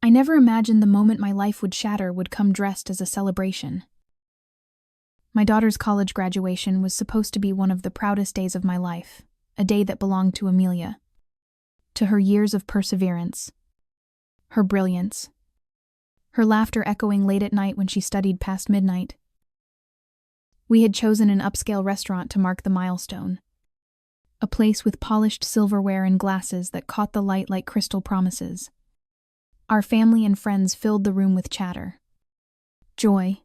I never imagined the moment my life would shatter would come dressed as a celebration. My daughter's college graduation was supposed to be one of the proudest days of my life, a day that belonged to Amelia, to her years of perseverance, her brilliance, her laughter echoing late at night when she studied past midnight. We had chosen an upscale restaurant to mark the milestone, a place with polished silverware and glasses that caught the light like crystal promises. Our family and friends filled the room with chatter, joy,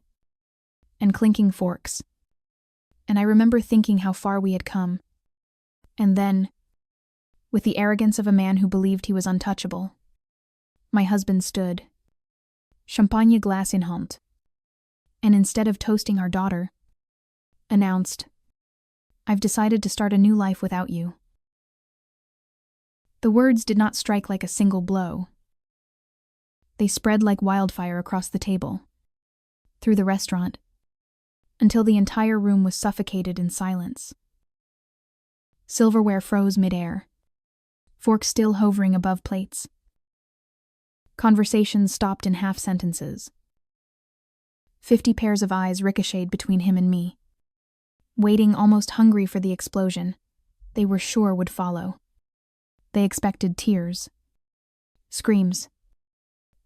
and clinking forks. And I remember thinking how far we had come. And then, with the arrogance of a man who believed he was untouchable, my husband stood, champagne glass in hand, and instead of toasting our daughter, announced, "I've decided to start a new life without you." The words did not strike like a single blow. They spread like wildfire across the table, through the restaurant, until the entire room was suffocated in silence. Silverware froze midair, forks still hovering above plates. Conversations stopped in half-sentences. 50 pairs of eyes ricocheted between him and me, waiting almost hungry for the explosion they were sure would follow. They expected tears, screams,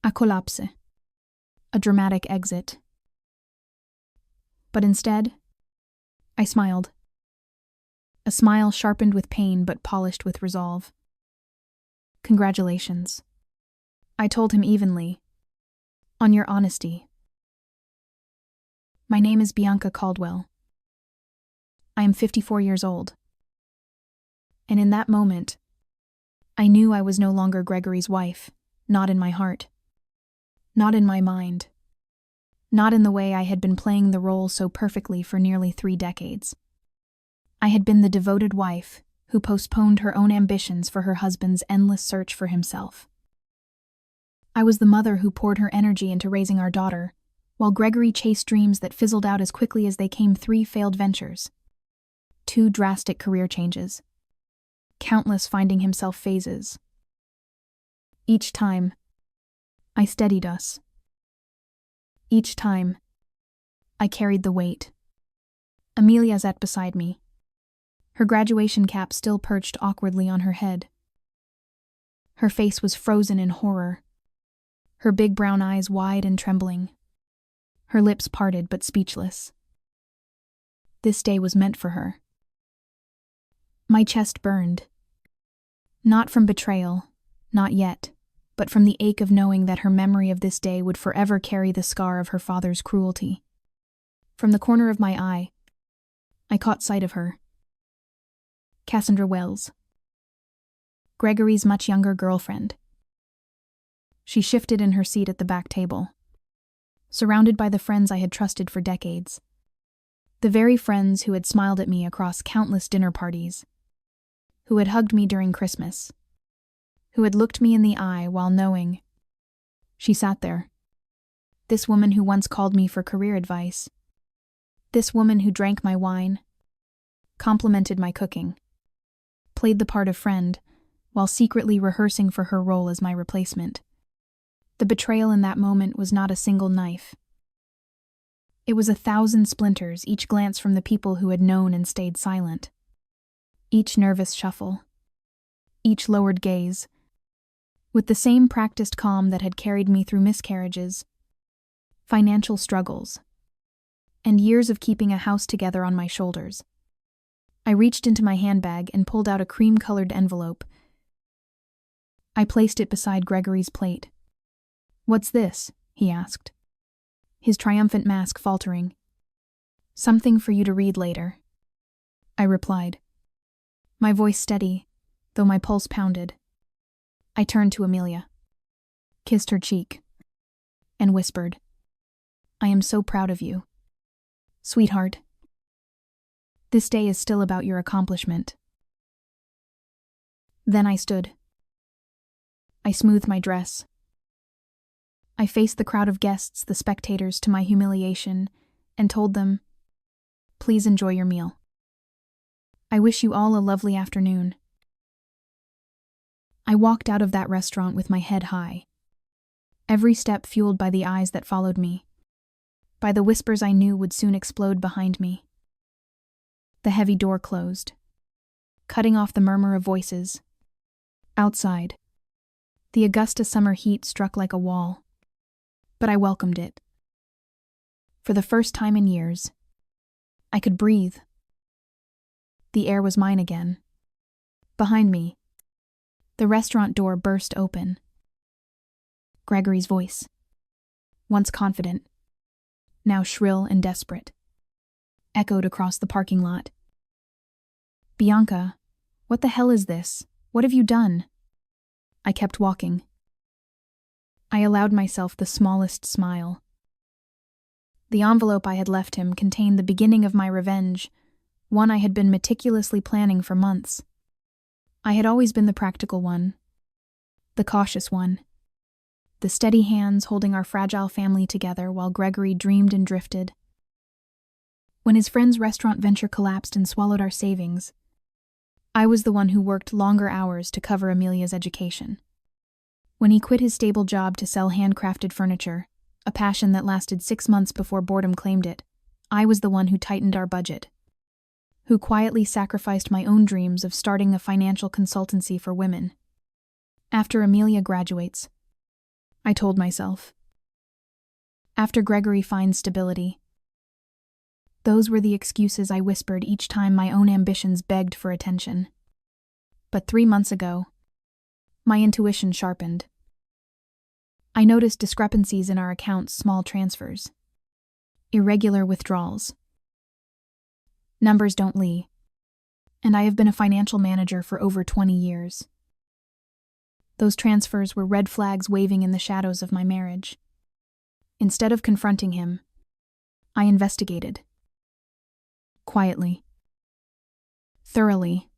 a collapse, a dramatic exit. But instead, I smiled. A smile sharpened with pain but polished with resolve. "Congratulations," I told him evenly, "on your honesty. My name is Bianca Caldwell. I am 54 years old." And in that moment, I knew I was no longer Gregory's wife, not in my heart, not in my mind, not in the way I had been playing the role so perfectly for nearly 3 decades. I had been the devoted wife who postponed her own ambitions for her husband's endless search for himself. I was the mother who poured her energy into raising our daughter, while Gregory chased dreams that fizzled out as quickly as they came. 3 failed ventures, 2 drastic career changes, countless finding himself phases. Each time, I steadied us. Each time, I carried the weight. Amelia sat beside me, her graduation cap still perched awkwardly on her head. Her face was frozen in horror, her big brown eyes wide and trembling, her lips parted but speechless. This day was meant for her. My chest burned. Not from betrayal, not yet, but from the ache of knowing that her memory of this day would forever carry the scar of her father's cruelty. From the corner of my eye, I caught sight of her. Cassandra Wells, Gregory's much younger girlfriend. She shifted in her seat at the back table, surrounded by the friends I had trusted for decades. The very friends who had smiled at me across countless dinner parties, who had hugged me during Christmas, who had looked me in the eye while knowing. She sat there. This woman who once called me for career advice. This woman who drank my wine, complimented my cooking, played the part of friend, while secretly rehearsing for her role as my replacement. The betrayal in that moment was not a single knife. It was 1,000 splinters, each glance from the people who had known and stayed silent. Each nervous shuffle, each lowered gaze, with the same practiced calm that had carried me through miscarriages, financial struggles, and years of keeping a house together on my shoulders. I reached into my handbag and pulled out a cream-colored envelope. I placed it beside Gregory's plate. "What's this?" he asked, his triumphant mask faltering. "Something for you to read later," I replied, my voice steady, though my pulse pounded. I turned to Amelia, kissed her cheek, and whispered, "I am so proud of you. Sweetheart, this day is still about your accomplishment." Then I stood. I smoothed my dress. I faced the crowd of guests, the spectators, to my humiliation, and told them, "Please enjoy your meal. I wish you all a lovely afternoon." I walked out of that restaurant with my head high. every step fueled by the eyes that followed me, by the whispers I knew would soon explode behind me. The heavy door closed, cutting off the murmur of voices. Outside, the Augusta summer heat struck like a wall, but I welcomed it. For the first time in years, I could breathe. The air was mine again. Behind me, the restaurant door burst open. Gregory's voice, once confident, now shrill and desperate, echoed across the parking lot. "Bianca, what the hell is this? What have you done?" I kept walking. I allowed myself the smallest smile. The envelope I had left him contained the beginning of my revenge, one I had been meticulously planning for months. I had always been the practical one, the cautious one, the steady hands holding our fragile family together while Gregory dreamed and drifted. When his friend's restaurant venture collapsed and swallowed our savings, I was the one who worked longer hours to cover Amelia's education. When he quit his stable job to sell handcrafted furniture, a passion that lasted 6 months before boredom claimed it, I was the one who tightened our budget, who quietly sacrificed my own dreams of starting a financial consultancy for women. After Amelia graduates, I told myself. After Gregory finds stability. Those were the excuses I whispered each time my own ambitions begged for attention. But 3 months ago, my intuition sharpened. I noticed discrepancies in our account's small transfers, irregular withdrawals. Numbers don't lie, and I have been a financial manager for over 20 years. Those transfers were red flags waving in the shadows of my marriage. Instead of confronting him, I investigated. Quietly. Thoroughly.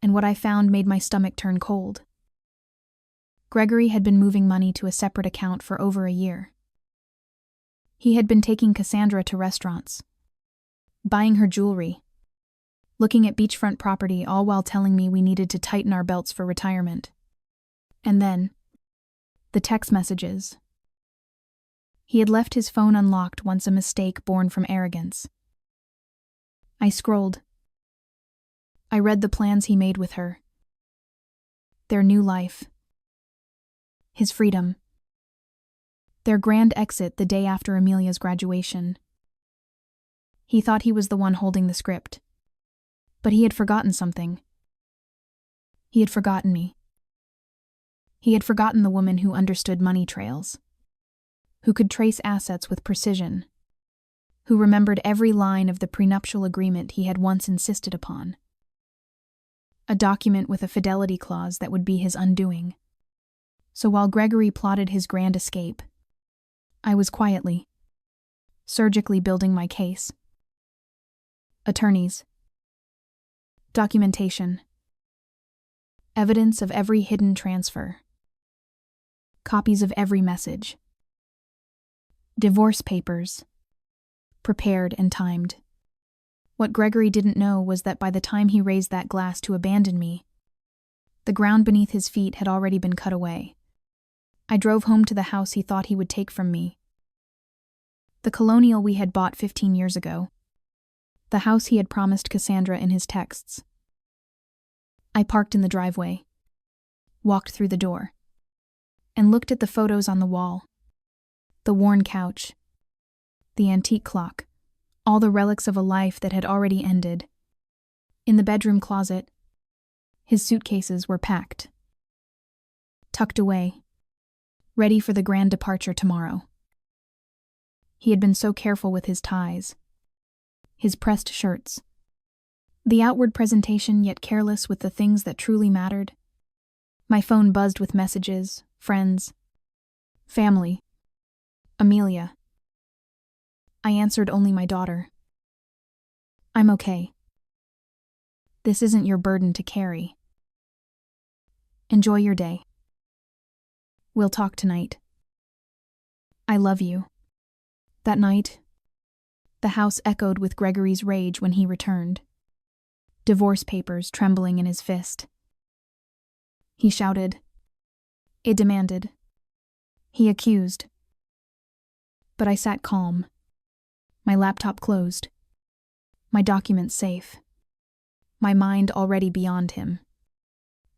And what I found made my stomach turn cold. Gregory had been moving money to a separate account for over a year. He had been taking Cassandra to restaurants, buying her jewelry, looking at beachfront property, all while telling me we needed to tighten our belts for retirement. And then, the text messages. He had left his phone unlocked, once a mistake born from arrogance. I scrolled. I read the plans he made with her. Their new life. His freedom. Their grand exit the day after Amelia's graduation. He thought he was the one holding the script. But he had forgotten something. He had forgotten me. He had forgotten the woman who understood money trails, who could trace assets with precision, who remembered every line of the prenuptial agreement he had once insisted upon. A document with a fidelity clause that would be his undoing. So while Gregory plotted his grand escape, I was quietly, surgically building my case. Attorneys. Documentation. Evidence of every hidden transfer. Copies of every message. Divorce papers. Prepared and timed. What Gregory didn't know was that by the time he raised that glass to abandon me, the ground beneath his feet had already been cut away. I drove home to the house he thought he would take from me. The colonial we had bought 15 years ago. The house he had promised Cassandra in his texts. I parked in the driveway, walked through the door, and looked at the photos on the wall. The worn couch, the antique clock, all the relics of a life that had already ended. In the bedroom closet, his suitcases were packed, tucked away, ready for the grand departure tomorrow. He had been so careful with his ties, his pressed shirts, the outward presentation yet careless with the things that truly mattered. My phone buzzed with messages, friends, family, Amelia. I answered only my daughter. "I'm okay. This isn't your burden to carry. Enjoy your day. We'll talk tonight. I love you." That night, the house echoed with Gregory's rage when he returned, divorce papers trembling in his fist. He shouted. It demanded. he accused. But I sat calm, my laptop closed, my documents safe, my mind already beyond him.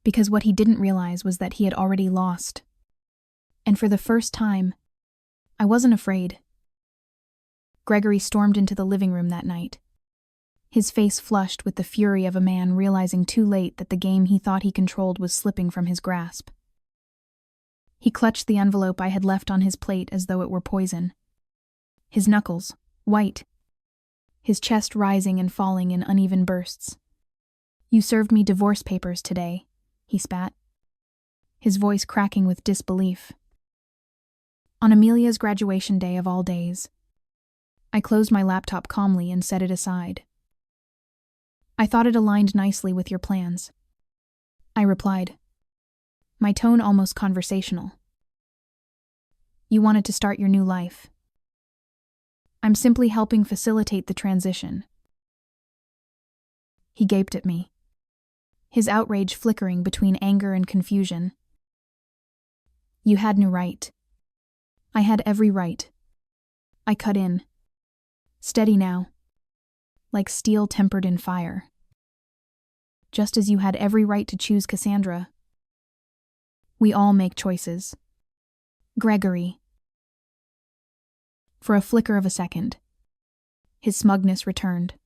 Because what he didn't realize was that he had already lost. And for the first time, I wasn't afraid. Gregory stormed into the living room that night, his face flushed with the fury of a man realizing too late that the game he thought he controlled was slipping from his grasp. He clutched the envelope I had left on his plate as though it were poison. His knuckles, white, his chest rising and falling in uneven bursts. "You served me divorce papers today," he spat, his voice cracking with disbelief. On Amelia's graduation day of all days. I closed my laptop calmly and set it aside. "I thought it aligned nicely with your plans," I replied, my tone almost conversational. "You wanted to start your new life. I'm simply helping facilitate the transition." He gaped at me, his outrage flickering between anger and confusion. "You had no right." "I had every right." I cut in. "Steady now. Like steel tempered in fire. Just as you had every right to choose Cassandra. We all make choices. Gregory." For a flicker of a second, his smugness returned.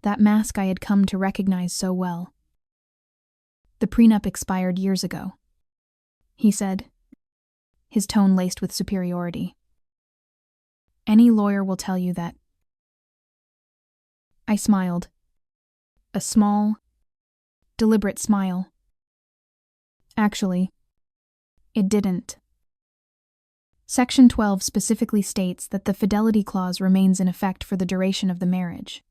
That mask I had come to recognize so well. "The prenup expired years ago," he said, his tone laced with superiority. "Any lawyer will tell you that." I smiled. A small, deliberate smile. Actually, it didn't. Section 12 specifically states that the fidelity clause remains in effect for the duration of the marriage.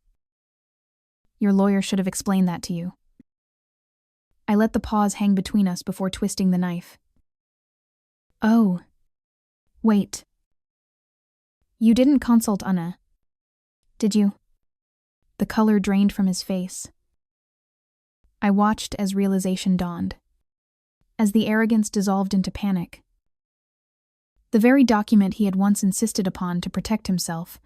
Your lawyer should have explained that to you. I let the pause hang between us before twisting the knife. "Oh. Wait. You didn't consult Anna, did you?" The color drained from his face. I watched as realization dawned, as the arrogance dissolved into panic. The very document he had once insisted upon to protect himself,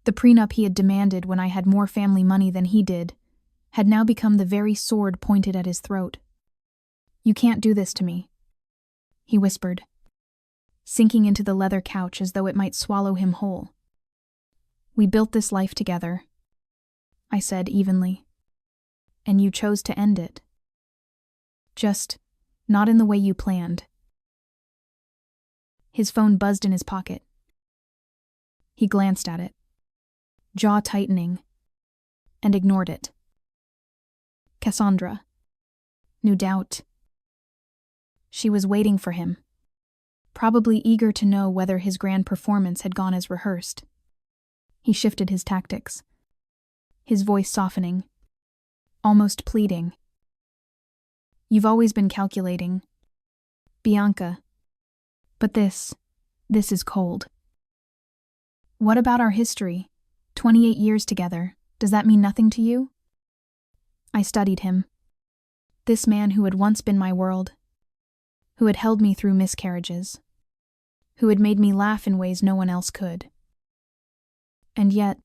the prenup he had demanded when I had more family money than he did, had now become the very sword pointed at his throat. "You can't do this to me," he whispered, sinking into the leather couch as though it might swallow him whole. "We built this life together," I said evenly, "and you chose to end it. Just not in the way you planned." His phone buzzed in his pocket. He glanced at it, jaw tightening, and ignored it. Cassandra. No doubt. She was waiting for him, probably eager to know whether his grand performance had gone as rehearsed. He shifted his tactics, his voice softening, almost pleading. "You've always been calculating, Bianca. But this is cold. What about our history? 28 years together. Does that mean nothing to you?" I studied him. This man who had once been my world, who had held me through miscarriages, who had made me laugh in ways no one else could. And yet,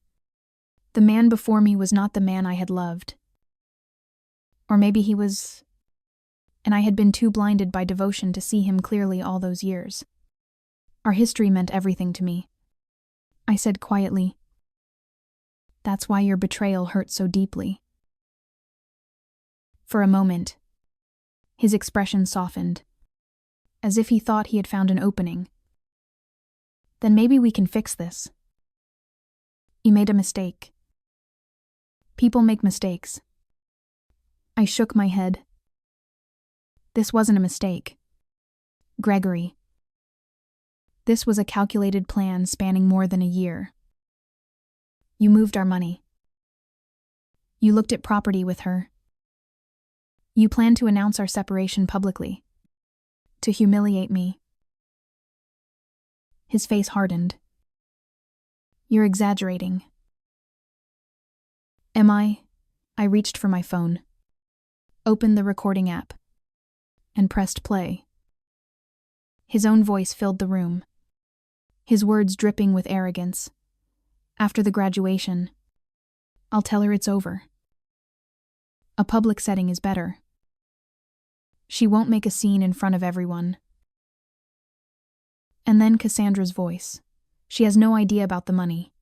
the man before me was not the man I had loved. Or maybe he was, and I had been too blinded by devotion to see him clearly all those years. Our history meant everything to me. I said quietly, "That's why your betrayal hurt so deeply." For a moment, his expression softened, as if he thought he had found an opening. "Then maybe we can fix this. You made a mistake. People make mistakes." I shook my head. This wasn't a mistake, Gregory. This was a calculated plan spanning more than a year. You moved our money. You looked at property with her. You planned to announce our separation publicly, to humiliate me. His face hardened. "You're exaggerating." "Am I?" I reached for my phone, opened the recording app, and pressed play. His own voice filled the room, his words dripping with arrogance. After the graduation, I'll tell her it's over. A public setting is better. She won't make a scene in front of everyone. And then Cassandra's voice. She has no idea about the money.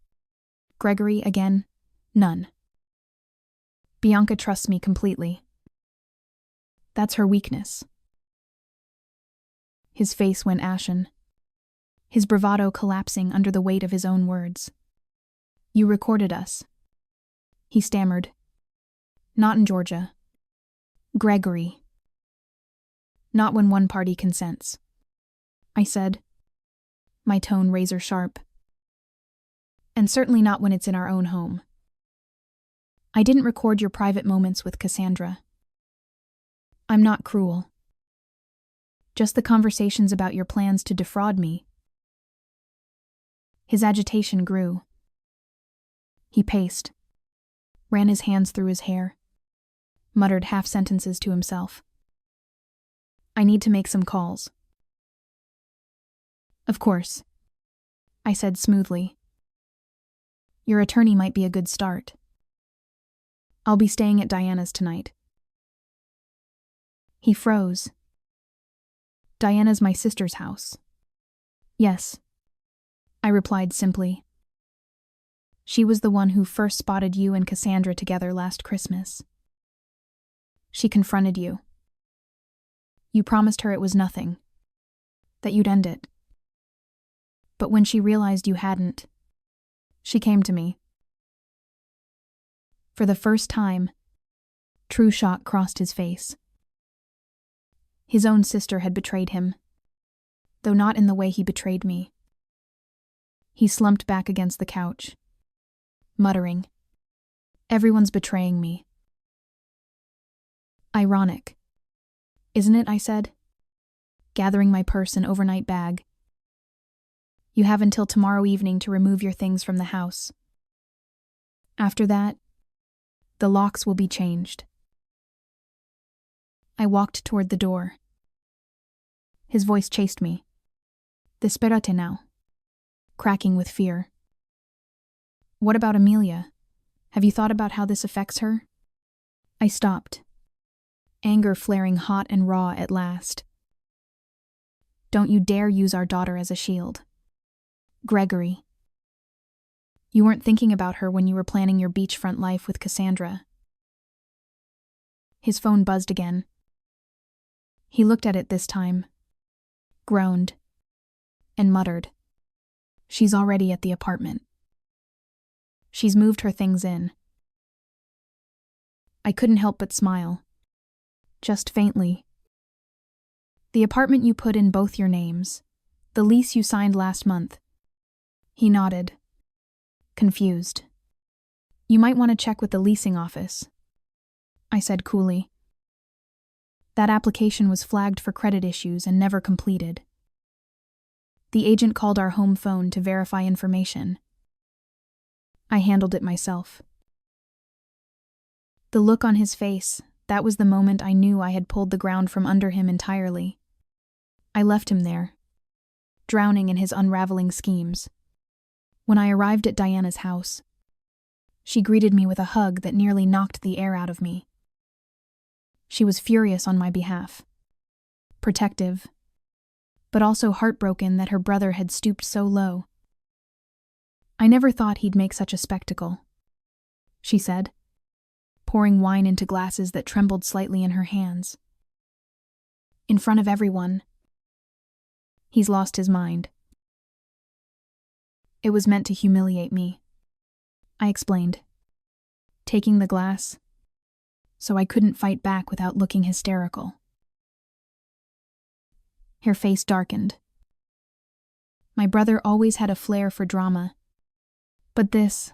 Gregory, again, none. Bianca trusts me completely. That's her weakness. His face went ashen, his bravado collapsing under the weight of his own words. You recorded us, he stammered. Not in Georgia. Gregory. Not when one party consents, I said, my tone razor sharp. And certainly not when it's in our own home. I didn't record your private moments with Cassandra. I'm not cruel. Just the conversations about your plans to defraud me. His agitation grew. He paced, ran his hands through his hair, muttered half sentences to himself. I need to make some calls. Of course, I said smoothly. Your attorney might be a good start. I'll be staying at Diana's tonight. He froze. Diana's my sister's house. Yes, I replied simply. She was the one who first spotted you and Cassandra together last Christmas. She confronted you. You promised her it was nothing, that you'd end it. But when she realized you hadn't, she came to me. For the first time, true shock crossed his face. His own sister had betrayed him, though not in the way he betrayed me. He slumped back against the couch, muttering, Everyone's betraying me. Ironic, isn't it? I said, gathering my purse and overnight bag. You have until tomorrow evening to remove your things from the house. After that, the locks will be changed. I walked toward the door. His voice chased me. Desperate now, cracking with fear. What about Amelia? Have you thought about how this affects her? I stopped, anger flaring hot and raw at last. Don't you dare use our daughter as a shield. Gregory. You weren't thinking about her when you were planning your beachfront life with Cassandra. His phone buzzed again. He looked at it this time, groaned, and muttered, She's already at the apartment. She's moved her things in. I couldn't help but smile, just faintly. The apartment you put in both your names, the lease you signed last month. He nodded, confused. You might want to check with the leasing office, I said coolly. That application was flagged for credit issues and never completed. The agent called our home phone to verify information. I handled it myself. The look on his face, that was the moment I knew I had pulled the ground from under him entirely. I left him there, drowning in his unraveling schemes. When I arrived at Diana's house, she greeted me with a hug that nearly knocked the air out of me. She was furious on my behalf, protective, but also heartbroken that her brother had stooped so low. I never thought he'd make such a spectacle, she said, pouring wine into glasses that trembled slightly in her hands. In front of everyone. He's lost his mind. It was meant to humiliate me, I explained, taking the glass, so I couldn't fight back without looking hysterical. Her face darkened. My brother always had a flair for drama, but this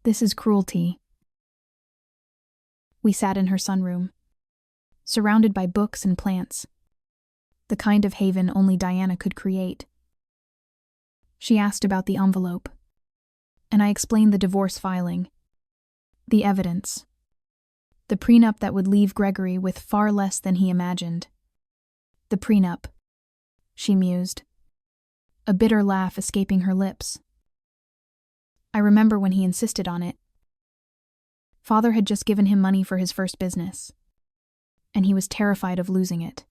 is cruelty. We sat in her sunroom, surrounded by books and plants, the kind of haven only Diana could create. She asked about the envelope, and I explained the divorce filing, the evidence, the prenup that would leave Gregory with far less than he imagined. The prenup, she mused, a bitter laugh escaping her lips. I remember when he insisted on it. Father had just given him money for his first business, and he was terrified of losing it.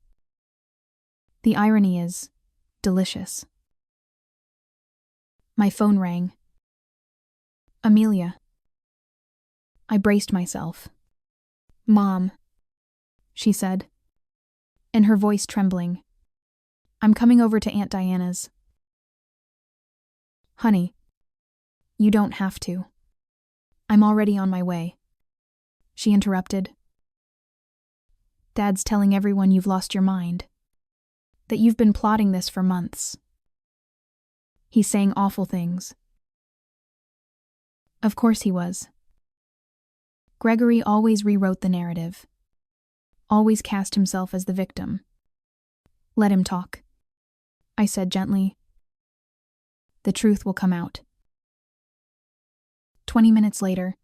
The irony is delicious. My phone rang. Amelia. I braced myself. Mom, she said, and her voice trembling. I'm coming over to Aunt Diana's. Honey, you don't have to. I'm already on my way, she interrupted. Dad's telling everyone you've lost your mind, that you've been plotting this for months. He's saying awful things. Of course he was. Gregory always rewrote the narrative, always cast himself as the victim. Let him talk, I said gently. The truth will come out. 20 minutes later,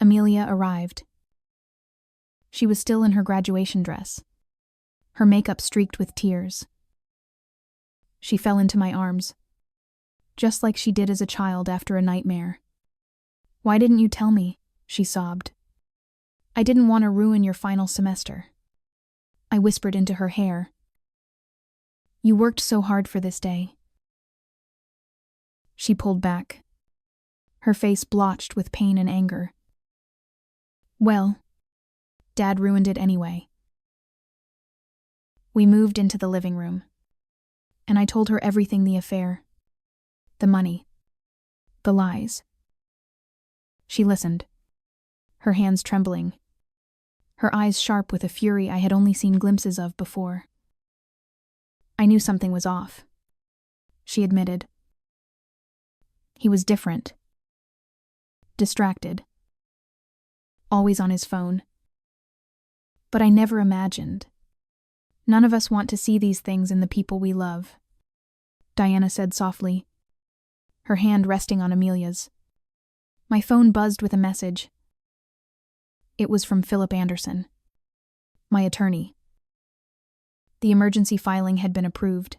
Amelia arrived. She was still in her graduation dress, her makeup streaked with tears. She fell into my arms, just like she did as a child after a nightmare. Why didn't you tell me? She sobbed. I didn't want to ruin your final semester. I whispered into her hair. You worked so hard for this day. She pulled back, her face blotched with pain and anger. Well, Dad ruined it anyway. We moved into the living room, and I told her everything: the affair, the money, the lies. She listened, her hands trembling, her eyes sharp with a fury I had only seen glimpses of before. I knew something was off, she admitted. He was different, distracted, always on his phone. But I never imagined. None of us want to see these things in the people we love, Diana said softly, her hand resting on Amelia's. My phone buzzed with a message. It was from Philip Anderson, my attorney. The emergency filing had been approved.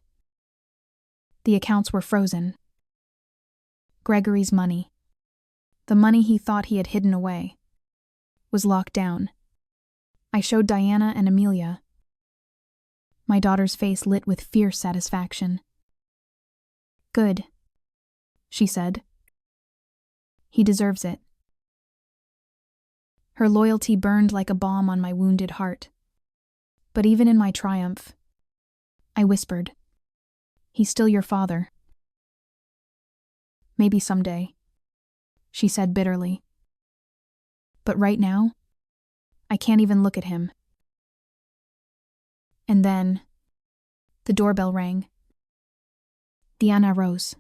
The accounts were frozen. Gregory's money, the money he thought he had hidden away, was locked down. I showed Diana and Amelia. My daughter's face lit with fierce satisfaction. Good, she said. He deserves it. Her loyalty burned like a bomb on my wounded heart. But even in my triumph, I whispered, he's still your father. Maybe someday, she said bitterly. But right now, I can't even look at him. And then, the doorbell rang. Diana rose,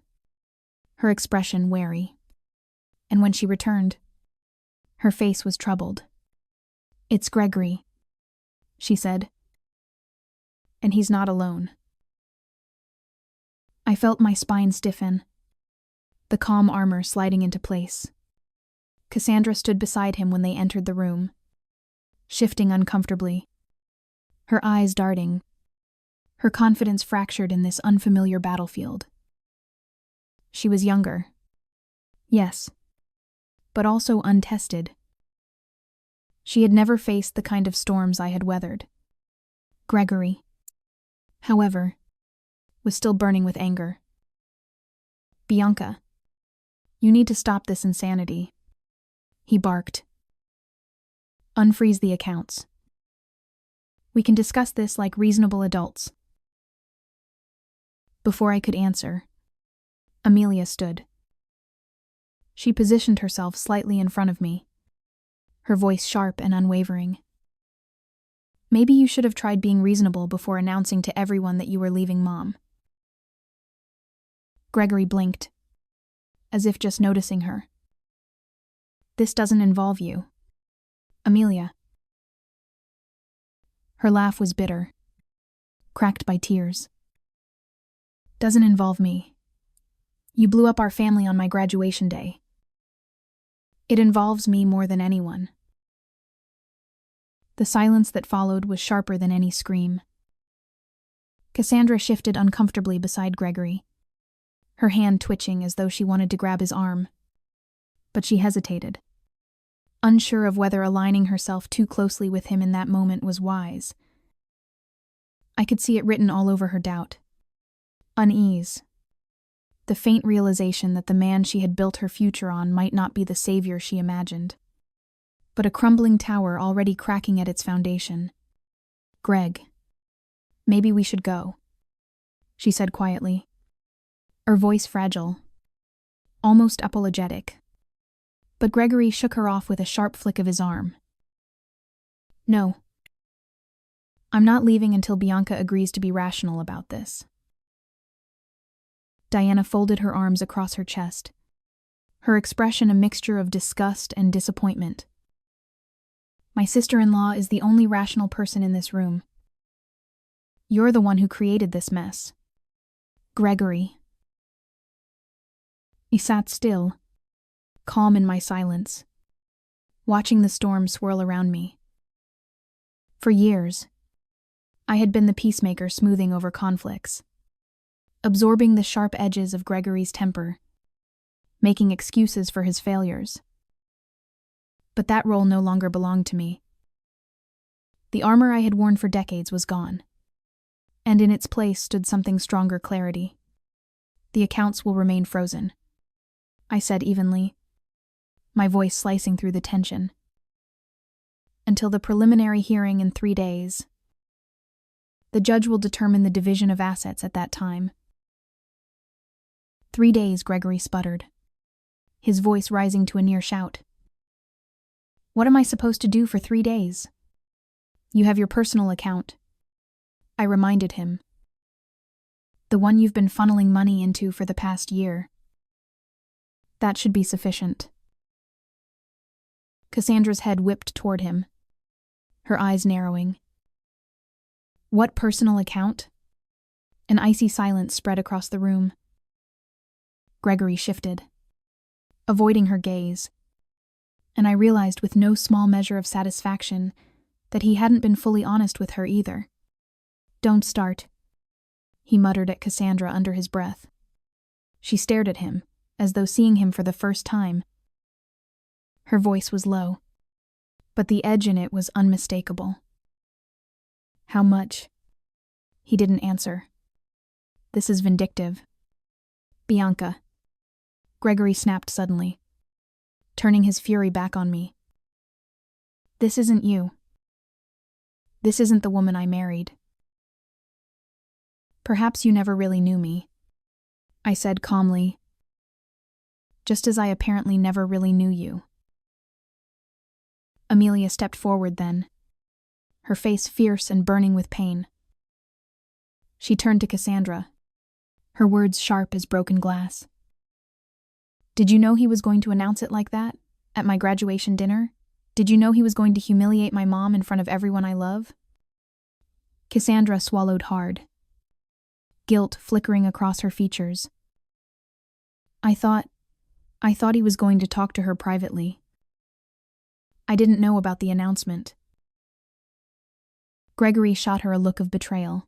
her expression wary. And when she returned, her face was troubled. It's Gregory, she said. And he's not alone. I felt my spine stiffen, the calm armor sliding into place. Cassandra stood beside him when they entered the room, shifting uncomfortably, her eyes darting, her confidence fractured in this unfamiliar battlefield. She was younger, yes, but also untested. She had never faced the kind of storms I had weathered. Gregory, however, was still burning with anger. Bianca, you need to stop this insanity, he barked. Unfreeze the accounts. We can discuss this like reasonable adults. Before I could answer, Amelia stood. She positioned herself slightly in front of me, her voice sharp and unwavering. Maybe you should have tried being reasonable before announcing to everyone that you were leaving Mom. Gregory blinked, as if just noticing her. This doesn't involve you, Amelia. Her laugh was bitter, cracked by tears. Doesn't involve me. You blew up our family on my graduation day. It involves me more than anyone. The silence that followed was sharper than any scream. Cassandra shifted uncomfortably beside Gregory, her hand twitching as though she wanted to grab his arm. But she hesitated, unsure of whether aligning herself too closely with him in that moment was wise. I could see it written all over her doubt. Unease. The faint realization that the man she had built her future on might not be the savior she imagined, but a crumbling tower already cracking at its foundation. "Greg, maybe we should go," she said quietly, her voice fragile, almost apologetic. But Gregory shook her off with a sharp flick of his arm. "No. I'm not leaving until Bianca agrees to be rational about this." Diana folded her arms across her chest, her expression a mixture of disgust and disappointment. "My sister-in-law is the only rational person in this room. You're the one who created this mess. Gregory." He sat still, calm in my silence, watching the storm swirl around me. For years, I had been the peacemaker smoothing over conflicts, absorbing the sharp edges of Gregory's temper, making excuses for his failures. But that role no longer belonged to me. The armor I had worn for decades was gone, and in its place stood something stronger: clarity. "The accounts will remain frozen," I said evenly, my voice slicing through the tension. "Until the preliminary hearing in 3 days. The judge will determine the division of assets at that time." 3 days, Gregory sputtered, his voice rising to a near shout. "What am I supposed to do for 3 days? You have your personal account," I reminded him. "The one you've been funneling money into for the past year. That should be sufficient." Cassandra's head whipped toward him, her eyes narrowing. "What personal account?" An icy silence spread across the room. Gregory shifted, avoiding her gaze, and I realized with no small measure of satisfaction that he hadn't been fully honest with her either. "Don't start," he muttered at Cassandra under his breath. She stared at him, as though seeing him for the first time. Her voice was low, but the edge in it was unmistakable. "How much?" He didn't answer. "This is vindictive." "Bianca," Gregory snapped suddenly, turning his fury back on me. "This isn't you. This isn't the woman I married." "Perhaps you never really knew me," I said calmly, "just as I apparently never really knew you." Amelia stepped forward then, her face fierce and burning with pain. She turned to Cassandra, her words sharp as broken glass. "Did you know he was going to announce it like that, at my graduation dinner? Did you know he was going to humiliate my mom in front of everyone I love?" Cassandra swallowed hard, guilt flickering across her features. I thought he was going to talk to her privately. I didn't know about the announcement." Gregory shot her a look of betrayal,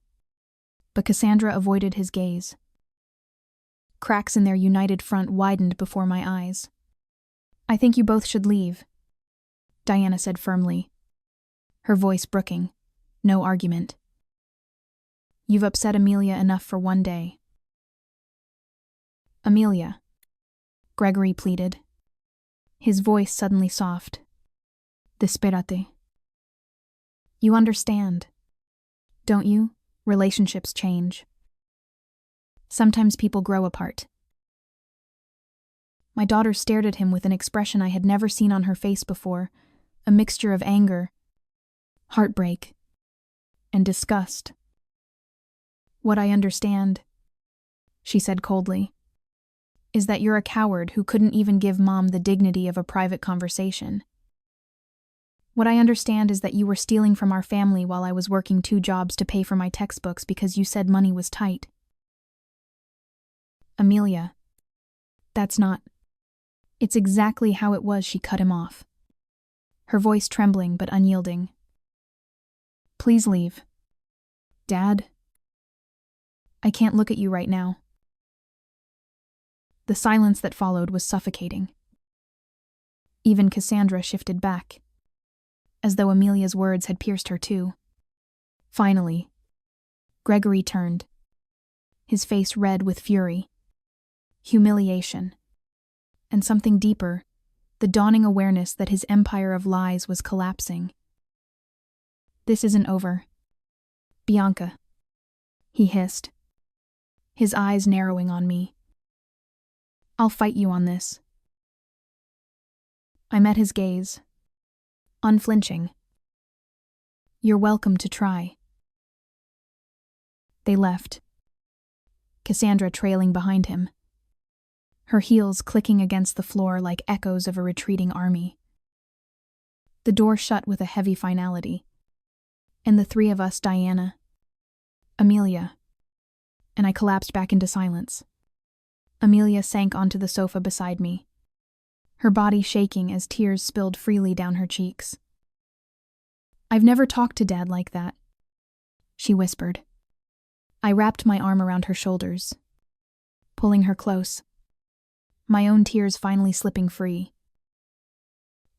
but Cassandra avoided his gaze. Cracks in their united front widened before my eyes. "I think you both should leave," Diana said firmly, her voice brooking, no argument. "You've upset Amelia enough for one day." "Amelia," Gregory pleaded, his voice suddenly soft. "Desperate. You understand, don't you? Relationships change. Sometimes people grow apart." My daughter stared at him with an expression I had never seen on her face before, a mixture of anger, heartbreak, and disgust. "What I understand," she said coldly, "is that you're a coward who couldn't even give Mom the dignity of a private conversation. What I understand is that you were stealing from our family while I was working 2 jobs to pay for my textbooks because you said money was tight." "Amelia, that's not..." It's exactly how it was. She cut him off, her voice trembling but unyielding. "Please leave. Dad?" I can't look at you right now. The silence that followed was suffocating. Even Cassandra shifted back, as though Amelia's words had pierced her too. Finally, Gregory turned, his face red with fury, humiliation, and something deeper, the dawning awareness that his empire of lies was collapsing. "This isn't over. Bianca," he hissed, his eyes narrowing on me. "I'll fight you on this." I met his gaze, unflinching. "You're welcome to try." They left, Cassandra trailing behind him, her heels clicking against the floor like echoes of a retreating army. The door shut with a heavy finality, and the three of us, Diana, Amelia, and I collapsed back into silence. Amelia sank onto the sofa beside me, her body shaking as tears spilled freely down her cheeks. "I've never talked to Dad like that," she whispered. I wrapped my arm around her shoulders, pulling her close, my own tears finally slipping free.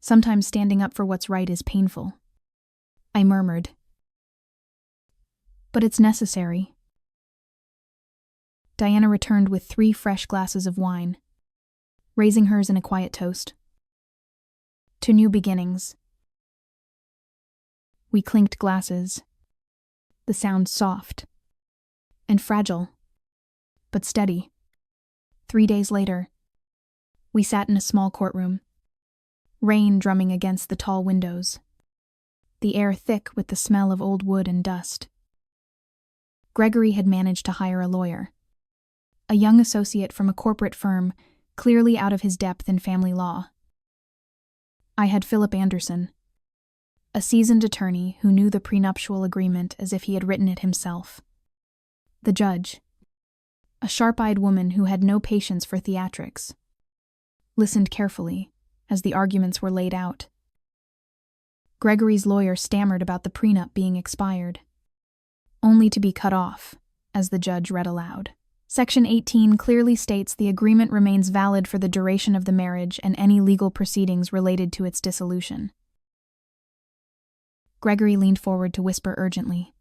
"Sometimes standing up for what's right is painful," I murmured. "But it's necessary." Diana returned with 3 fresh glasses of wine, raising hers in a quiet toast. "To new beginnings." We clinked glasses, the sound soft and fragile, but steady. 3 days later, we sat in a small courtroom, rain drumming against the tall windows, the air thick with the smell of old wood and dust. Gregory had managed to hire a lawyer, a young associate from a corporate firm, clearly out of his depth in family law. I had Philip Anderson, a seasoned attorney who knew the prenuptial agreement as if he had written it himself. The judge, a sharp-eyed woman who had no patience for theatrics, listened carefully as the arguments were laid out. Gregory's lawyer stammered about the prenup being expired, only to be cut off as the judge read aloud. Section 18 clearly states the agreement remains valid for the duration of the marriage and any legal proceedings related to its dissolution. Gregory leaned forward to whisper urgently,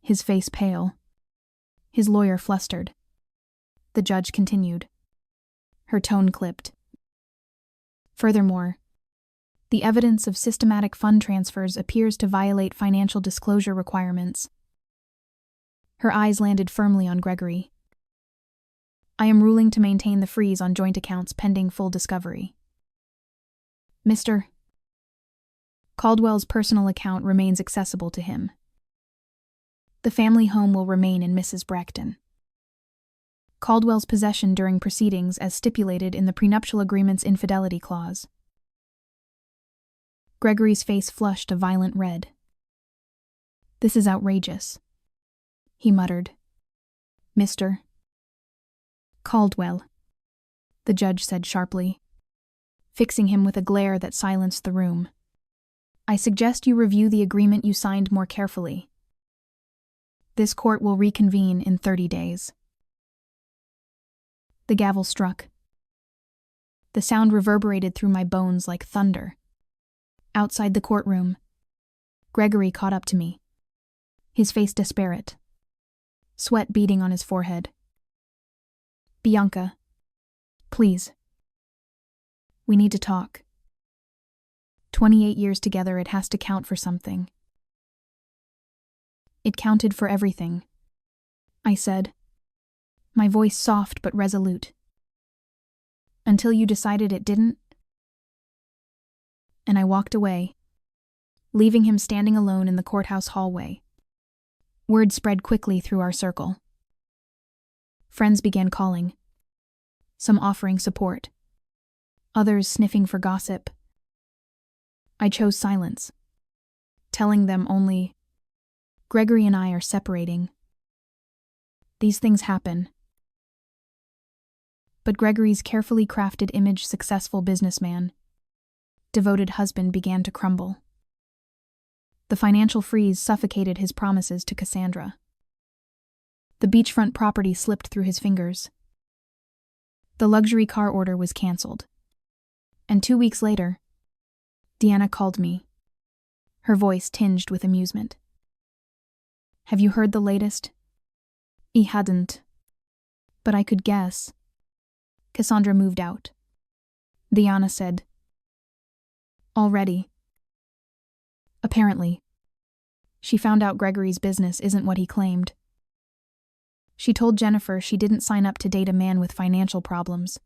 his face pale, his lawyer flustered. The judge continued, her tone clipped. "Furthermore, the evidence of systematic fund transfers appears to violate financial disclosure requirements." Her eyes landed firmly on Gregory. "I am ruling to maintain the freeze on joint accounts pending full discovery. Mr. Caldwell's personal account remains accessible to him. The family home will remain in Mrs. Bracton. Caldwell's possession during proceedings as stipulated in the prenuptial agreement's infidelity clause." Gregory's face flushed a violent red. "This is outrageous," he muttered. "Mr. Caldwell," the judge said sharply, fixing him with a glare that silenced the room. "I suggest you review the agreement you signed more carefully. This court will reconvene in 30 days. The gavel struck. The sound reverberated through my bones like thunder. Outside the courtroom, Gregory caught up to me, his face disparate, sweat beading on his forehead. "Bianca, please. We need to talk. 28 years together, it has to count for something." "It counted for everything," I said, my voice soft but resolute. "Until you decided it didn't." And I walked away, leaving him standing alone in the courthouse hallway. Word spread quickly through our circle. Friends began calling, some offering support, others sniffing for gossip. I chose silence, telling them only, "Gregory and I are separating. These things happen." But Gregory's carefully crafted image successful businessman, devoted husband began to crumble. The financial freeze suffocated his promises to Cassandra. The beachfront property slipped through his fingers. The luxury car order was canceled. And 2 weeks later, Deanna called me, her voice tinged with amusement. "Have you heard the latest?" "I hadn't. But I could guess." Cassandra moved out. Deanna said, "Already?" "Apparently. She found out Gregory's business isn't what he claimed. She told Jennifer she didn't sign up to date a man with financial problems."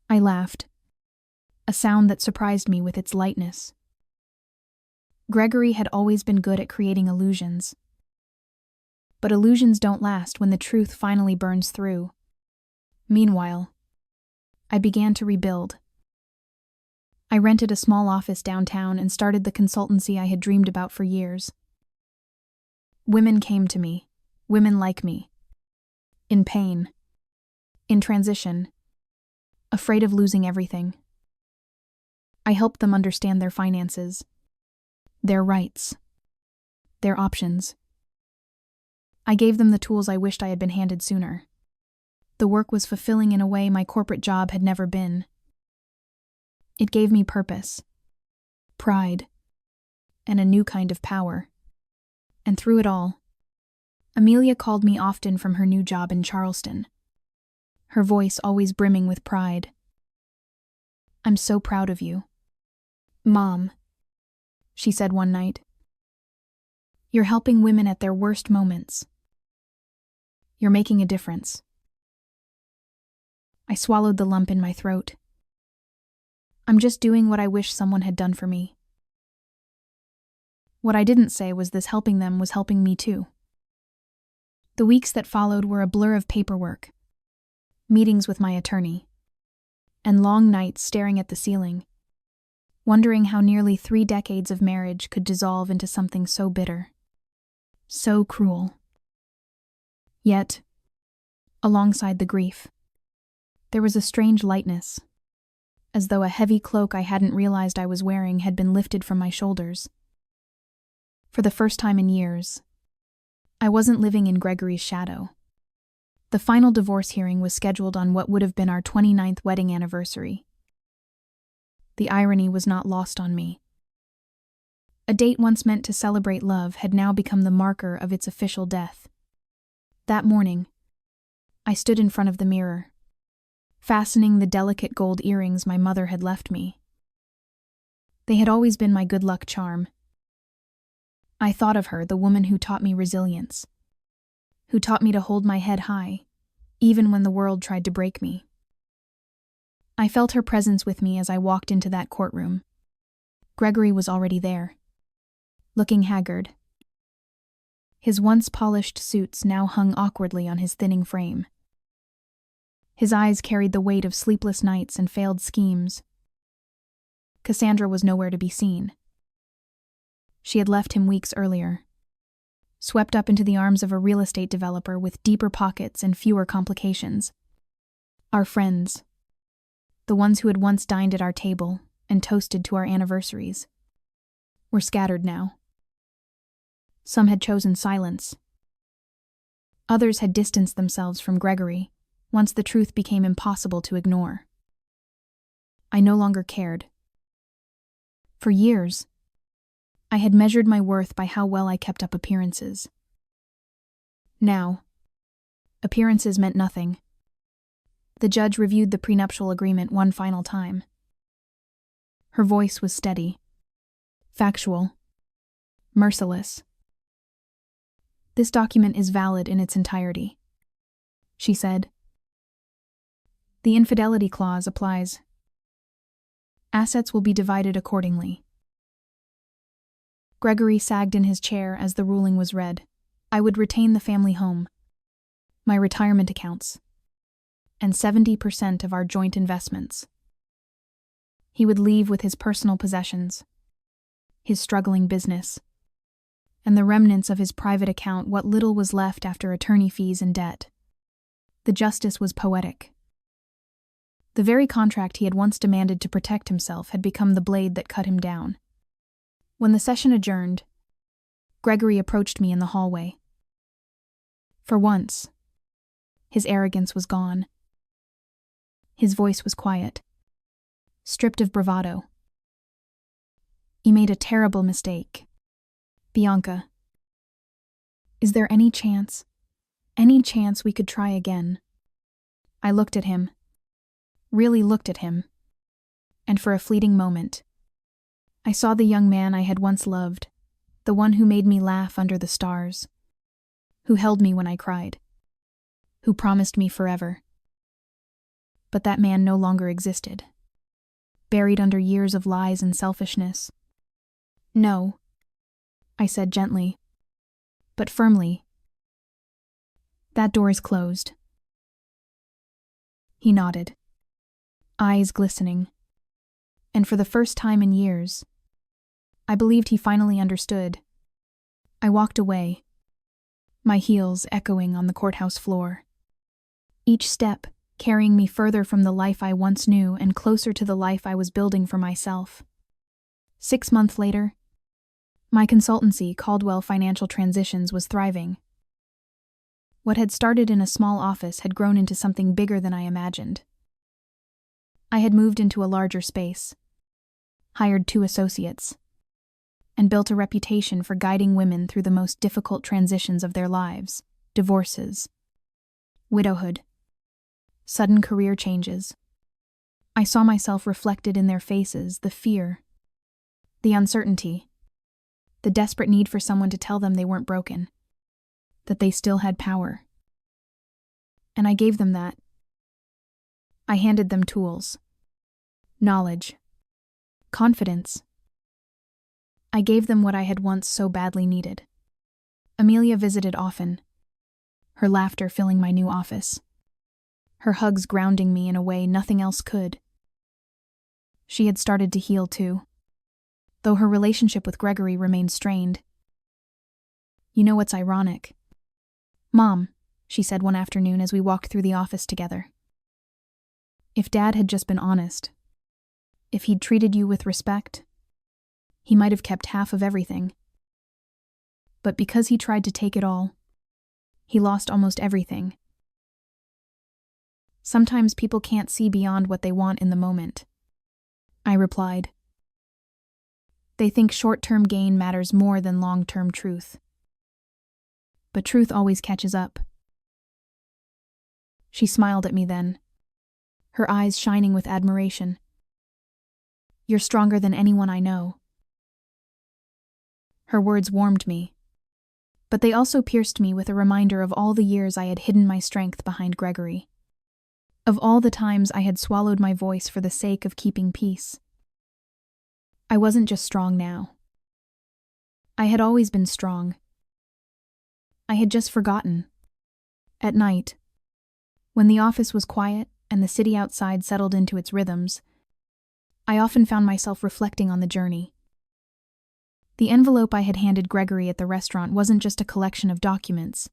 I laughed, a sound that surprised me with its lightness. Gregory had always been good at creating illusions. But illusions don't last when the truth finally burns through. Meanwhile, I began to rebuild. I rented a small office downtown and started the consultancy I had dreamed about for years. Women came to me, women like me, in pain, in transition, afraid of losing everything. I helped them understand their finances, their rights, their options. I gave them the tools I wished I had been handed sooner. The work was fulfilling in a way my corporate job had never been. It gave me purpose, pride, and a new kind of power. And through it all, Amelia called me often from her new job in Charleston, her voice always brimming with pride. "I'm so proud of you, Mom," she said one night. "You're helping women at their worst moments. You're making a difference." I swallowed the lump in my throat. I'm just doing what I wish someone had done for me. What I didn't say was this helping them was helping me too. The weeks that followed were a blur of paperwork, meetings with my attorney, and long nights staring at the ceiling, wondering how nearly 3 decades of marriage could dissolve into something so bitter, so cruel. Yet, alongside the grief, there was a strange lightness, as though a heavy cloak I hadn't realized I was wearing had been lifted from my shoulders. For the first time in years, I wasn't living in Gregory's shadow. The final divorce hearing was scheduled on what would have been our 29th wedding anniversary. The irony was not lost on me. A date once meant to celebrate love had now become the marker of its official death. That morning, I stood in front of the mirror, fastening the delicate gold earrings my mother had left me. They had always been my good luck charm. I thought of her, the woman who taught me resilience, who taught me to hold my head high, even when the world tried to break me. I felt her presence with me as I walked into that courtroom. Gregory was already there, looking haggard. His once polished suits now hung awkwardly on his thinning frame. His eyes carried the weight of sleepless nights and failed schemes. Cassandra was nowhere to be seen. She had left him weeks earlier, swept up into the arms of a real estate developer with deeper pockets and fewer complications. Our friends, the ones who had once dined at our table and toasted to our anniversaries, were scattered now. Some had chosen silence. Others had distanced themselves from Gregory once the truth became impossible to ignore. I no longer cared. For years, I had measured my worth by how well I kept up appearances. Now, appearances meant nothing. The judge reviewed the prenuptial agreement one final time. Her voice was steady, factual, merciless. "This document is valid in its entirety," she said. "The infidelity clause applies. Assets will be divided accordingly." Gregory sagged in his chair as the ruling was read. I would retain the family home, my retirement accounts, and 70% of our joint investments. He would leave with his personal possessions, his struggling business, and the remnants of his private account, what little was left after attorney fees and debt. The justice was poetic. The very contract he had once demanded to protect himself had become the blade that cut him down. When the session adjourned, Gregory approached me in the hallway. For once, his arrogance was gone. His voice was quiet, stripped of bravado. "You made a terrible mistake, Bianca. Is there any chance we could try again?" I looked at him, really looked at him, and for a fleeting moment, I saw the young man I had once loved, the one who made me laugh under the stars, who held me when I cried, who promised me forever. But that man no longer existed, buried under years of lies and selfishness. "No," I said gently, but firmly. "That door is closed." He nodded, eyes glistening, and for the first time in years, I believed he finally understood. I walked away, my heels echoing on the courthouse floor, each step carrying me further from the life I once knew and closer to the life I was building for myself. 6 months later, my consultancy, Caldwell Financial Transitions, was thriving. What had started in a small office had grown into something bigger than I imagined. I had moved into a larger space, hired 2 associates, and built a reputation for guiding women through the most difficult transitions of their lives: divorces, widowhood, sudden career changes. I saw myself reflected in their faces, the fear, the uncertainty, the desperate need for someone to tell them they weren't broken, that they still had power. And I gave them that. I handed them tools, knowledge, confidence. I gave them what I had once so badly needed. Amelia visited often, her laughter filling my new office, her hugs grounding me in a way nothing else could. She had started to heal too, though her relationship with Gregory remained strained. "You know what's ironic, Mom," she said one afternoon as we walked through the office together. "If Dad had just been honest, if he'd treated you with respect, he might have kept half of everything. But because he tried to take it all, he lost almost everything." "Sometimes people can't see beyond what they want in the moment," I replied. "They think short-term gain matters more than long-term truth. But truth always catches up." She smiled at me then, her eyes shining with admiration. "You're stronger than anyone I know." Her words warmed me, but they also pierced me with a reminder of all the years I had hidden my strength behind Gregory, of all the times I had swallowed my voice for the sake of keeping peace. I wasn't just strong now. I had always been strong. I had just forgotten. At night, when the office was quiet and the city outside settled into its rhythms, I often found myself reflecting on the journey. The envelope I had handed Gregory at the restaurant wasn't just a collection of documents.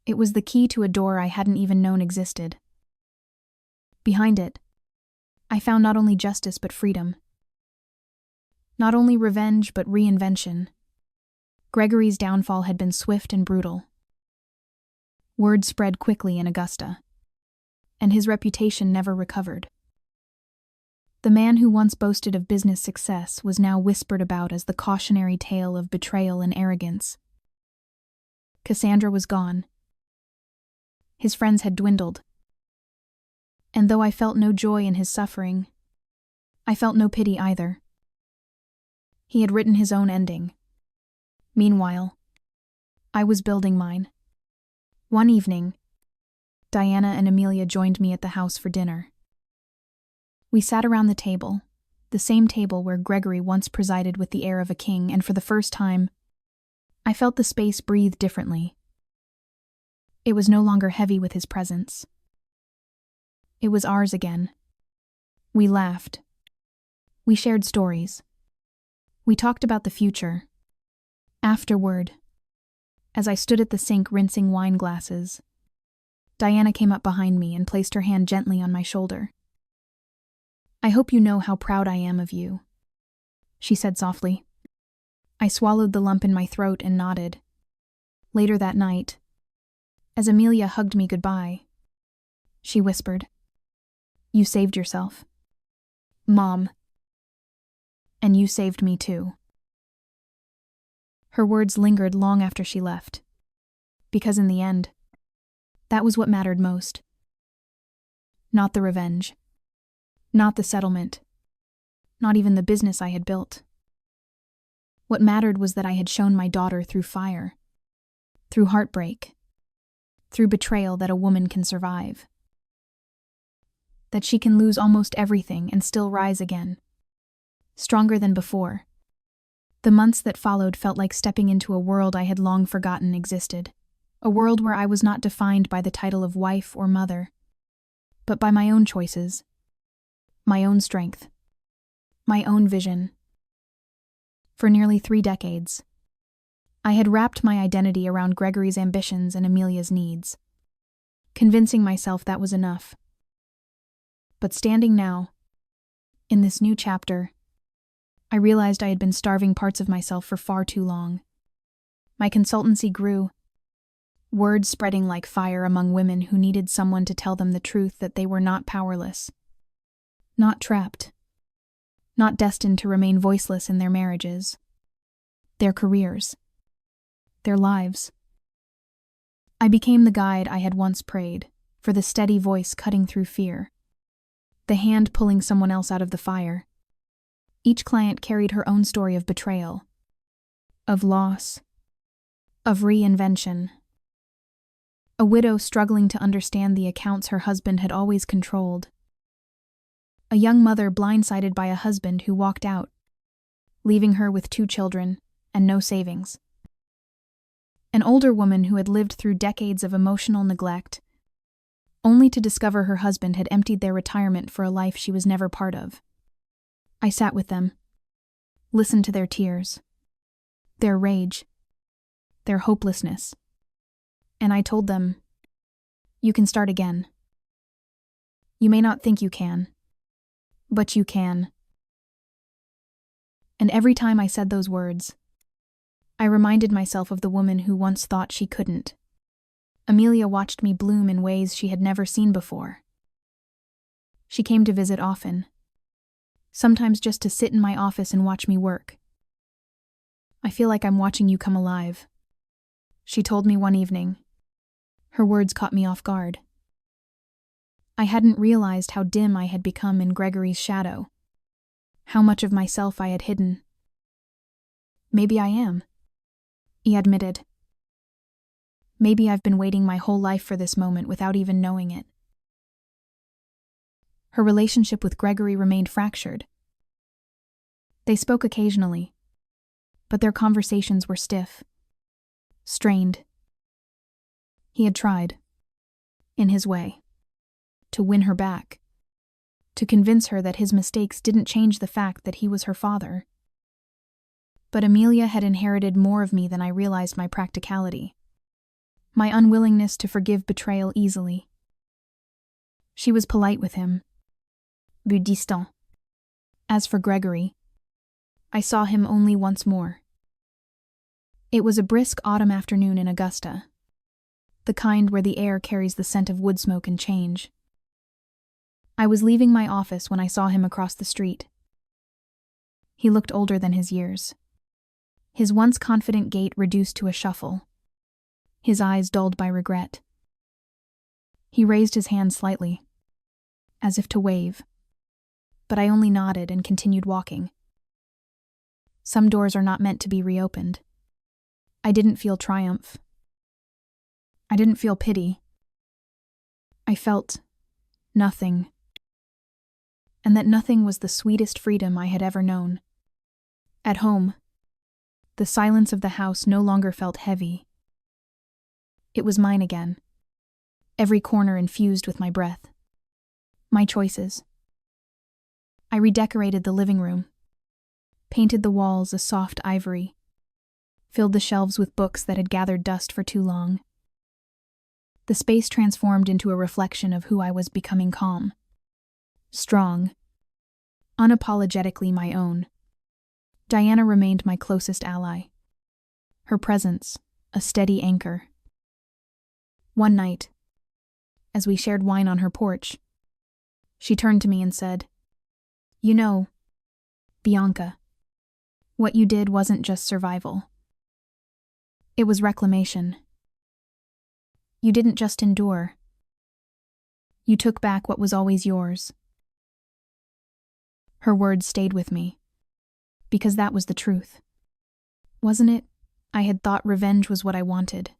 It was the key to a door I hadn't even known existed. Behind it, I found not only justice but freedom. Not only revenge but reinvention. Gregory's downfall had been swift and brutal. Word spread quickly in Augusta, and his reputation never recovered. The man who once boasted of business success was now whispered about as the cautionary tale of betrayal and arrogance. Cassandra was gone. His friends had dwindled. And though I felt no joy in his suffering, I felt no pity either. He had written his own ending. Meanwhile, I was building mine. One evening, Diana and Amelia joined me at the house for dinner. We sat around the table, the same table where Gregory once presided with the air of a king, and for the first time, I felt the space breathe differently. It was no longer heavy with his presence. It was ours again. We laughed. We shared stories. We talked about the future. Afterward, as I stood at the sink rinsing wine glasses, Diana came up behind me and placed her hand gently on my shoulder. "I hope you know how proud I am of you," she said softly. I swallowed the lump in my throat and nodded. Later that night, As Amelia hugged me goodbye, she whispered, "You saved yourself, Mom, and you saved me too." Her words lingered long after she left, because in the end, that was what mattered most. Not the revenge, not the settlement, not even the business I had built. What mattered was that I had shown my daughter through fire, through heartbreak, through betrayal that a woman can survive. That she can lose almost everything and still rise again, stronger than before. The months that followed felt like stepping into a world I had long forgotten existed. A world where I was not defined by the title of wife or mother, but by my own choices, my own strength, my own vision. For nearly 3 decades, I had wrapped my identity around Gregory's ambitions and Amelia's needs, convincing myself that was enough. But standing now, in this new chapter, I realized I had been starving parts of myself for far too long. My consultancy grew, words spreading like fire among women who needed someone to tell them the truth that they were not powerless, not trapped, not destined to remain voiceless in their marriages, their careers, their lives. I became the guide I had once prayed, for the steady voice cutting through fear, the hand pulling someone else out of the fire. Each client carried her own story of betrayal, of loss, of reinvention. A widow struggling to understand the accounts her husband had always controlled. A young mother blindsided by a husband who walked out, leaving her with 2 children and no savings. An older woman who had lived through decades of emotional neglect, only to discover her husband had emptied their retirement for a life she was never part of. I sat with them, listened to their tears, their rage, their hopelessness, and I told them, "You can start again. You may not think you can, but you can." And every time I said those words, I reminded myself of the woman who once thought she couldn't. Amelia watched me bloom in ways she had never seen before. She came to visit often, sometimes just to sit in my office and watch me work. "I feel like I'm watching you come alive," she told me one evening. Her words caught me off guard. I hadn't realized how dim I had become in Gregory's shadow, how much of myself I had hidden. "Maybe I am," he admitted. "Maybe I've been waiting my whole life for this moment without even knowing it." Her relationship with Gregory remained fractured. They spoke occasionally, but their conversations were stiff, strained. He had tried, in his way, to win her back, to convince her that his mistakes didn't change the fact that he was her father. But Amelia had inherited more of me than I realized my practicality, my unwillingness to forgive betrayal easily. She was polite with him, but distant. As for Gregory, I saw him only once more. It was a brisk autumn afternoon in Augusta, the kind where the air carries the scent of wood smoke and change. I was leaving my office when I saw him across the street. He looked older than his years, his once confident gait reduced to a shuffle, his eyes dulled by regret. He raised his hand slightly, as if to wave, but I only nodded and continued walking. Some doors are not meant to be reopened. I didn't feel triumph. I didn't feel pity. I felt nothing. And that nothing was the sweetest freedom I had ever known. At home, the silence of the house no longer felt heavy. It was mine again, every corner infused with my breath, my choices. I redecorated the living room, painted the walls a soft ivory, filled the shelves with books that had gathered dust for too long. The space transformed into a reflection of who I was becoming: calm, strong, unapologetically my own. Diana remained my closest ally, her presence a steady anchor. One night, as we shared wine on her porch, she turned to me and said, "You know, Bianca, what you did wasn't just survival. It was reclamation. You didn't just endure. You took back what was always yours." Her words stayed with me, because that was the truth. Wasn't it? I had thought revenge was what I wanted.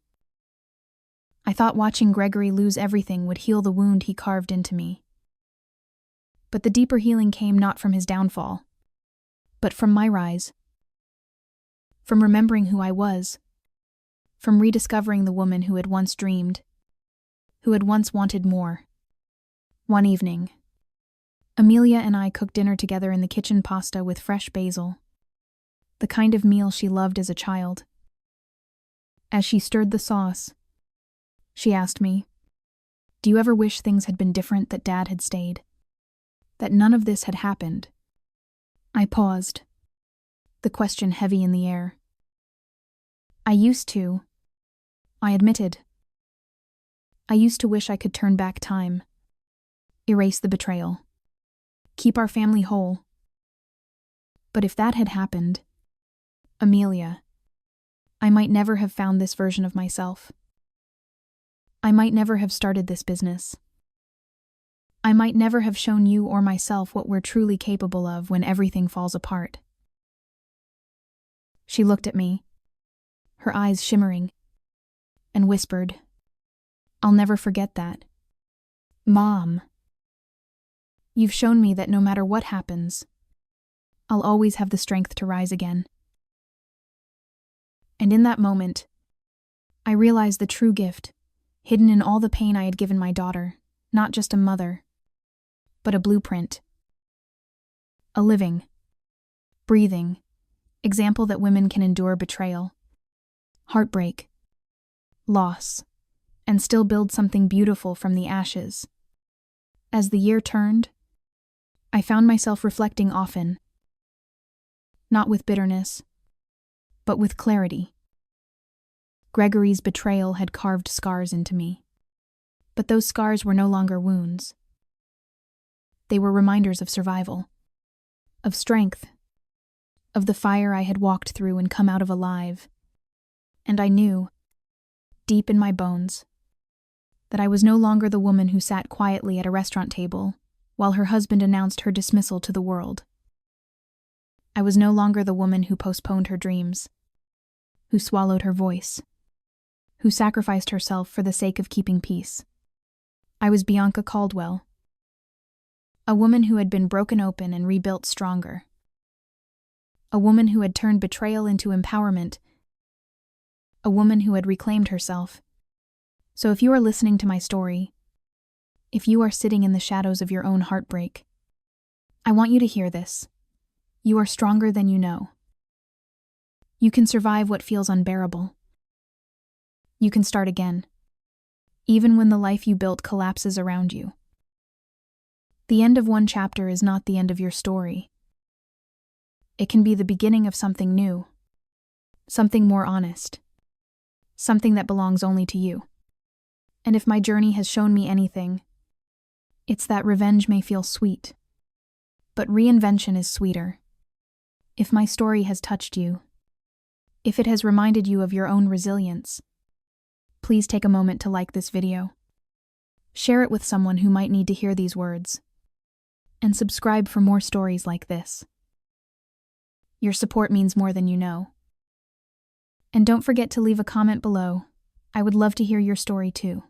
I thought watching Gregory lose everything would heal the wound he carved into me. But the deeper healing came not from his downfall, but from my rise. From remembering who I was. From rediscovering the woman who had once dreamed, who had once wanted more. One evening, Amelia and I cooked dinner together in the kitchen, pasta with fresh basil, the kind of meal she loved as a child. As she stirred the sauce, she asked me, "Do you ever wish things had been different, that Dad had stayed? That none of this had happened?" I paused, the question heavy in the air. "I used to," I admitted. "I used to wish I could turn back time, erase the betrayal, keep our family whole. But if that had happened, Amelia, I might never have found this version of myself. I might never have started this business. I might never have shown you or myself what we're truly capable of when everything falls apart." She looked at me, her eyes shimmering, and whispered, "I'll never forget that. Mom, you've shown me that no matter what happens, I'll always have the strength to rise again." And in that moment, I realized the true gift, hidden in all the pain I had given my daughter, not just a mother, but a blueprint. A living, breathing example that women can endure betrayal, heartbreak, loss, and still build something beautiful from the ashes. As the year turned, I found myself reflecting often, not with bitterness, but with clarity. Gregory's betrayal had carved scars into me, but those scars were no longer wounds. They were reminders of survival, of strength, of the fire I had walked through and come out of alive. And I knew, deep in my bones, that I was no longer the woman who sat quietly at a restaurant table while her husband announced her dismissal to the world. I was no longer the woman who postponed her dreams, who swallowed her voice, who sacrificed herself for the sake of keeping peace. I was Bianca Caldwell, a woman who had been broken open and rebuilt stronger. A woman who had turned betrayal into empowerment. A woman who had reclaimed herself. So if you are listening to my story, if you are sitting in the shadows of your own heartbreak, I want you to hear this. You are stronger than you know. You can survive what feels unbearable. You can start again, even when the life you built collapses around you. The end of one chapter is not the end of your story. It can be the beginning of something new, something more honest, something that belongs only to you. And if my journey has shown me anything, it's that revenge may feel sweet, but reinvention is sweeter. If my story has touched you, if it has reminded you of your own resilience, please take a moment to like this video. Share it with someone who might need to hear these words. And subscribe for more stories like this. Your support means more than you know. And don't forget to leave a comment below. I would love to hear your story too.